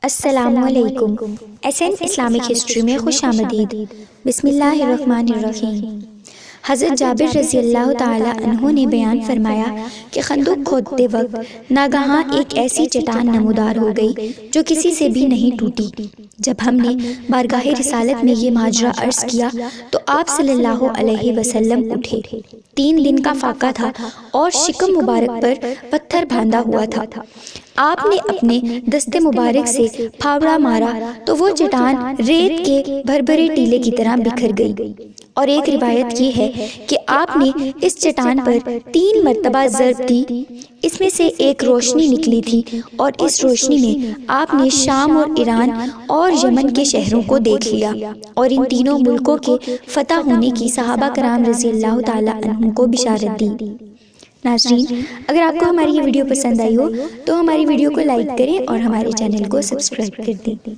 السلام علیکم۔ SN Islamic history میں خوش آمدید۔ بسم اللہ الرحمن الرحیم۔ حضرت جابر رضی اللہ تعالی عنہ نے بیان فرمایا کہ خندق کھودتے وقت ناگہاں ایک ایسی چٹان نمودار ہو گئی جو کسی سے بھی نہیں ٹوٹی۔ جب ہم نے بارگاہ رسالت میں یہ ماجرا عرض کیا تو آپ صلی اللہ علیہ وسلم اٹھے۔ 3 دن کا فاقہ تھا اور شکم مبارک پر پتھر باندھا ہوا تھا۔ آپ نے اپنے دست مبارک سے پھاوڑا مارا تو وہ چٹان ریت کے بھربھرے ٹیلے کی طرح بکھر گئی، اور ایک روایت یہ ہے کہ آپ نے اس چٹان پر 3 مرتبہ ضرب دی۔ اس میں سے ایک روشنی نکلی تھی اور اس روشنی میں آپ نے شام اور ایران اور یمن کے شہروں کو دیکھ لیا اور ان تینوں ملکوں کے فتح ہونے کی صحابہ کرام رضی اللہ تعالی عنہم کو بشارت دی۔ ناظرین، اگر آپ کو ہماری یہ ویڈیو پسند آئی ہو تو ہماری ویڈیو کو لائک کریں اور ہمارے چینل کو سبسکرائب کر دیں۔